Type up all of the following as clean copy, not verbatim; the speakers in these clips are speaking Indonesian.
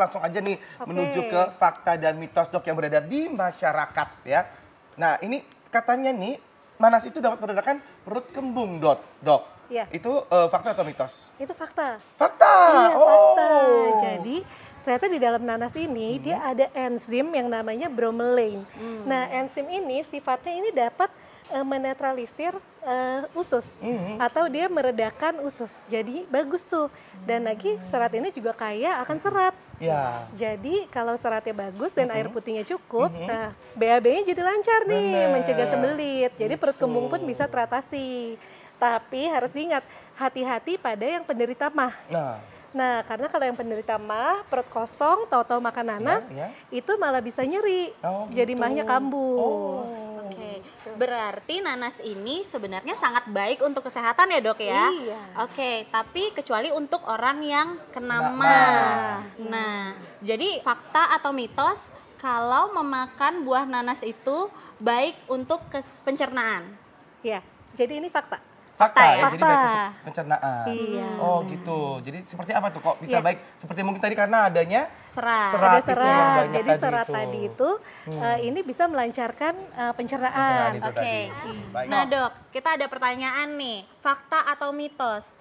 langsung aja nih menuju ke fakta dan mitos dok yang beredar di masyarakat ya. Nah ini katanya nih nanas itu dapat meredakan perut kembung dok. Iya. Itu fakta atau mitos? Itu fakta. Fakta. Iya, fakta. Oh. Jadi ternyata di dalam nanas ini dia ada enzim yang namanya bromelain. Nah, enzim ini sifatnya ini dapat menetralisir usus atau dia meredakan usus. Jadi bagus tuh. Dan lagi serat ini juga kaya akan serat. Ya. Jadi kalau seratnya bagus dan air putihnya cukup, nah BAB-nya jadi lancar nih, Bener. mencegah sembelit. Jadi perut Gitu. kembung pun bisa teratasi. Tapi harus diingat, hati-hati pada yang penderita MAH. Nah, karena kalau yang penderita MAH, perut kosong, tahu-tahu makan nanas, itu malah bisa nyeri. Oh, jadi gitu. MAH-nya kambuh. Oke, berarti nanas ini sebenarnya sangat baik untuk kesehatan ya dok ya? Iya. Oke, tapi kecuali untuk orang yang kena Kena MAH. Nah, jadi fakta atau mitos kalau memakan buah nanas itu baik untuk pencernaan? Ya, jadi ini fakta. Fakta ya, Fakta. jadi baik untuk pencernaan. Iya. Oh gitu. Jadi seperti apa tuh kok bisa Iya. baik? Seperti mungkin tadi karena adanya Serat. Ada itu yang serat. banyak Jadi tadi serat itu. tadi itu ini bisa melancarkan pencernaan. Itu Oke. tadi. Baik. Nah dok, kita ada pertanyaan nih, fakta atau mitos?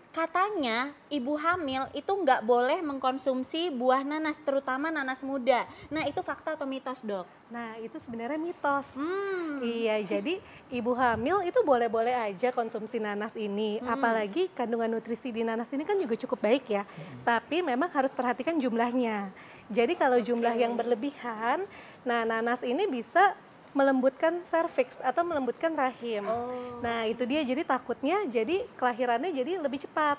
Katanya ibu hamil itu nggak boleh mengkonsumsi buah nanas, terutama nanas muda. Nah itu fakta atau mitos dok? Nah, itu sebenarnya mitos. Iya, jadi ibu hamil itu boleh-boleh aja konsumsi nanas ini. Apalagi kandungan nutrisi di nanas ini kan juga cukup baik ya. Tapi memang harus perhatikan jumlahnya. Jadi kalau jumlah yang berlebihan, nah nanas ini bisa melembutkan serviks atau melembutkan rahim. Nah, itu dia, jadi takutnya jadi kelahirannya jadi lebih cepat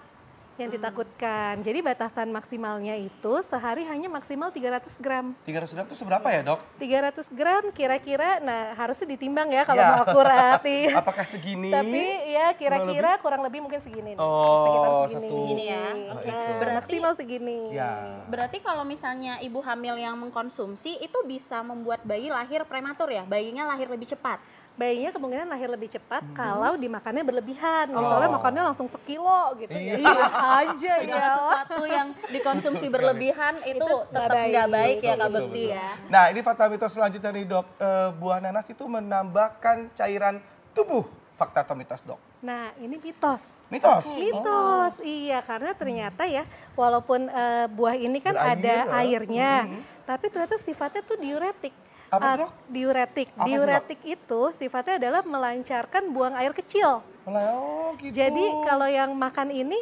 yang ditakutkan. Jadi batasan maksimalnya itu sehari hanya maksimal 300 gram. 300 gram itu seberapa ya dok? 300 gram kira-kira, nah harusnya ditimbang ya kalau Ya. mau akurat. Iya. Apakah segini? Tapi ya kira-kira kurang lebih mungkin segini nih. Oh, Sekitar satu. Segini ya. Oh, Nah, itu. maksimal segini. Ya. Berarti kalau misalnya ibu hamil yang mengkonsumsi itu bisa membuat bayi lahir prematur ya? Bayinya lahir lebih cepat? Bayinya kemungkinan lahir lebih cepat kalau dimakannya berlebihan. Misalnya makannya langsung sekilo gitu. Iya. Ya aja Segala ya. sesuatu yang dikonsumsi Betul sekali. berlebihan itu tetap baik. nggak baik ya Betul, Kak betul, Bekti betul. ya? Nah ini fakta mitos selanjutnya nih dok. Buah nanas itu menambahkan cairan tubuh. Fakta atau mitos dok? Nah, ini mitos. Mitos? Mitos, iya, karena ternyata ya walaupun buah ini kan Berair, ada ya. airnya, tapi ternyata sifatnya tuh diuretik. Apa itu, Dok? Diuretik. Apa itu, Dok? Diuretik itu sifatnya adalah melancarkan buang air kecil. Oh gitu. Jadi kalau yang makan ini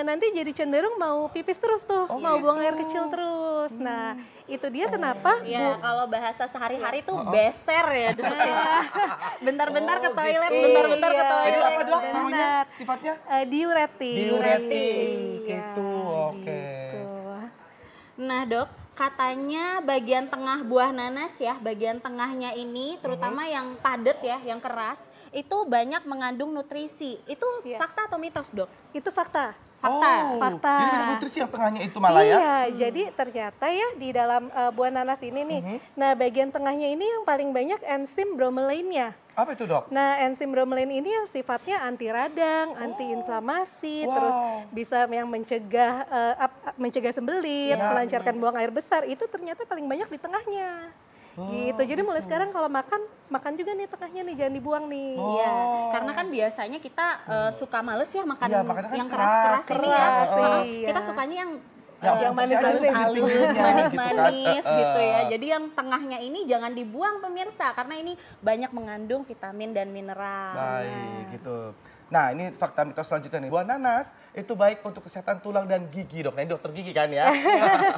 nanti jadi cenderung mau pipis terus tuh, Oh, mau buang gitu. air kecil terus. Nah, itu dia kenapa Ya kalau bahasa sehari-hari tuh beser ya dok ya. Bentar-bentar ke Oh, toilet, gitu. bentar-bentar ke Iya. toilet. Ini apa dok Benar. namanya? Sifatnya? diuretik. Diuretik. Iya, Gitu, oke. gitu. Nah dok, katanya bagian tengah buah nanas ya, bagian tengahnya ini terutama yang padat ya, yang keras, itu banyak mengandung nutrisi. Itu Iya. fakta atau mitos dok? Itu fakta. Fakta. Oh, Fakta. Jadi banyak nutrisi yang tengahnya itu malah ya? Iya, jadi ternyata ya di dalam buah nanas ini nih, nah bagian tengahnya ini yang paling banyak enzim bromelainnya. Apa itu dok? Nah, enzim bromelain ini yang sifatnya anti radang, anti inflamasi, Wow. terus bisa yang mencegah sembelit, Ya, melancarkan buang air besar. Itu ternyata paling banyak di tengahnya. Gitu. Jadi mulai sekarang kalau makan juga nih tengahnya nih, jangan dibuang nih. Iya, karena kan biasanya kita suka males ya makan Iya, makannya kan yang keras-keras keras, ini ya. keras, Heeh. iya. Kita sukanya yang Yang manis-manis, halus, gitu kan. manis-manis gitu ya. Jadi yang tengahnya ini jangan dibuang pemirsa, karena ini banyak mengandung vitamin dan mineral. Baik, gitu. Nah, ini fakta mitos selanjutnya nih. Buah nanas itu baik untuk kesehatan tulang dan gigi, dok. Nah, ini dokter gigi kan ya?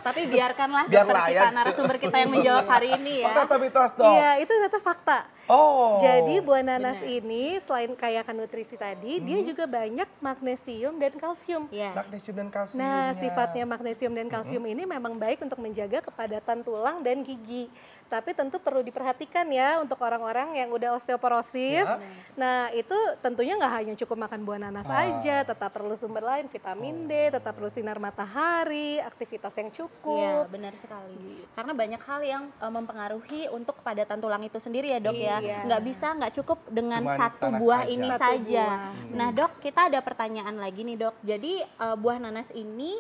Tapi biarkanlah Biar dokter kita, layak. narasumber kita yang menjawab hari ini ya. Fakta atau mitos, dok? Iya, itu ternyata fakta. Oh. Jadi buah nanas ini selain kaya akan nutrisi tadi, dia juga banyak magnesium dan kalsium. Iya. Magnesium dan kalsium. Nah, sifatnya magnesium dan kalsium ini memang baik untuk menjaga kepadatan tulang dan gigi. Tapi tentu perlu diperhatikan ya untuk orang-orang yang udah osteoporosis. Ya. Nah itu tentunya nggak hanya cukup makan buah nanas aja, tetap perlu sumber lain, vitamin D, tetap perlu sinar matahari, aktivitas yang Iya, cukup. benar sekali. Karena banyak hal yang mempengaruhi untuk kepadatan tulang itu sendiri ya dok ya. Iya. Nggak cukup dengan Cuman satu nanas buah aja. ini Satu saja. buah. Nah dok, kita ada pertanyaan lagi nih dok. Jadi buah nanas ini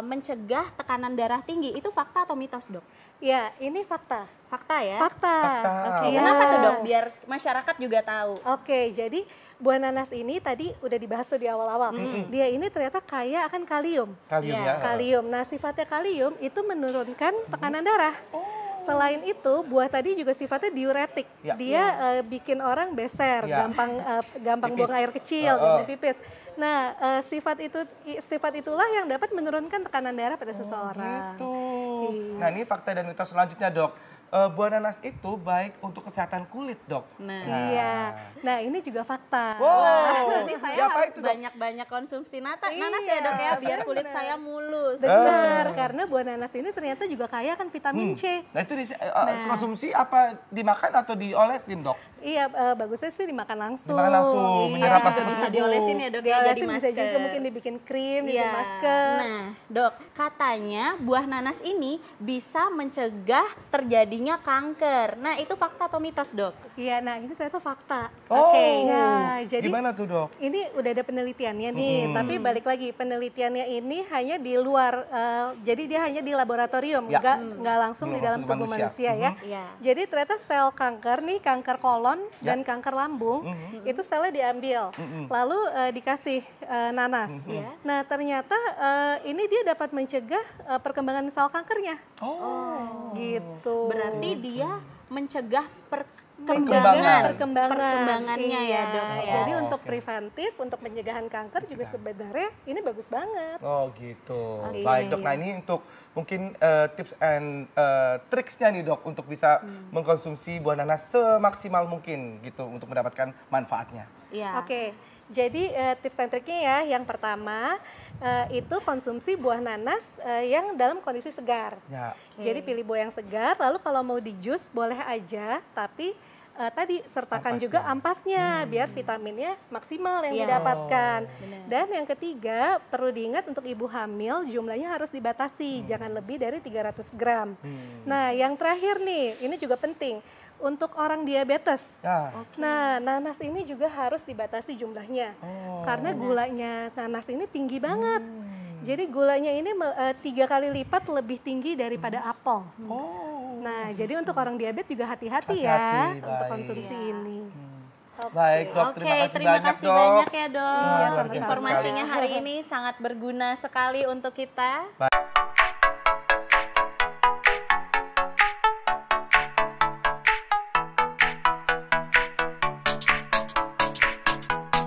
mencegah tekanan darah tinggi. Itu fakta atau mitos dok? Ya ini fakta. Fakta ya? Fakta. Fakta. Oke, Iya. kenapa tuh dok? Biar masyarakat juga tahu. Oke, jadi buah nanas ini tadi udah dibahas tuh di awal-awal. Dia ini ternyata kaya akan kalium. Kalium Iya, ya. Kalium. Nah, sifatnya kalium itu menurunkan tekanan darah. Selain itu, buah tadi juga sifatnya diuretik. Ya. Dia bikin orang beser, Ya. gampang Pipis. buang air kecil, gampang pipis. Nah, sifat itulah yang dapat menurunkan tekanan darah pada seseorang. Gitu. Iya. Nah ini fakta dan mitos selanjutnya dok. Buah nanas itu baik untuk kesehatan kulit dok. Nah. Iya. Nah, ini juga fakta. Wow. Berarti saya Ya, apa harus itu, Dok? banyak-banyak konsumsi nanas ya Iya, dok ya, biar kulit benar. saya mulus. Benar, karena buah nanas ini ternyata juga kaya akan vitamin C. Nah itu konsumsi apa dimakan atau diolesin dok? Iya, bagusnya sih dimakan langsung. Dimakan langsung, Iya. menyerap Juga langsung bisa tubuh. diolesin ya dok ya, jadi Diolesin bisa masker. juga mungkin dibikin krim, Iya. dibikin masker. Nah, dok, katanya buah nanas ini bisa mencegah terjadinya kanker. Nah, itu fakta atau mitos, dok? Iya, nah ini ternyata fakta. Oke. Ya, jadi Gimana tuh dok? ini udah ada penelitiannya nih, tapi balik lagi penelitiannya ini hanya di luar, jadi dia hanya di laboratorium, Ya. nggak langsung Belum di dalam langsung tubuh manusia. manusia ya. Iya. Jadi ternyata sel kanker nih, kanker kolon Ya. dan kanker lambung itu selnya diambil, lalu dikasih nanas. Iya. Nah ternyata ini dia dapat mencegah perkembangan sel kankernya, Oh. gitu. Berarti dia mencegah Perkembangan. perkembangannya ya, Iya. dok ya. Jadi Oh, untuk oke. preventif, untuk pencegahan kanker juga sebenarnya ini bagus banget. Oh gitu. Oke. Baik dok. Nah ini untuk mungkin tips and tricksnya nih dok untuk bisa mengkonsumsi buah nanas semaksimal mungkin gitu untuk mendapatkan manfaatnya. Iya. Oke, jadi tips and triknya ya, yang pertama itu konsumsi buah nanas yang dalam kondisi segar. Ya. Jadi pilih buah yang segar, lalu kalau mau di jus boleh aja, tapi tadi sertakan juga ampasnya biar vitaminnya maksimal yang Iya. didapatkan. Benar. Dan yang ketiga perlu diingat untuk ibu hamil jumlahnya harus dibatasi, jangan lebih dari 300 gram. Nah yang terakhir nih, ini juga penting untuk orang diabetes. Ya. Nah, nanas ini juga harus dibatasi jumlahnya. Karena gulanya nanas ini tinggi banget. Jadi gulanya ini 3 kali lipat lebih tinggi daripada apel. Oh. Nah, jadi untuk orang diabetes juga hati-hati Hati-hati, ya untuk baik. konsumsi ini. Oke. Baik dok, Oke, terima kasih banyak dok. banyak ya dok. Wah, luar biasa Informasinya sekali. hari ini sangat berguna sekali untuk kita.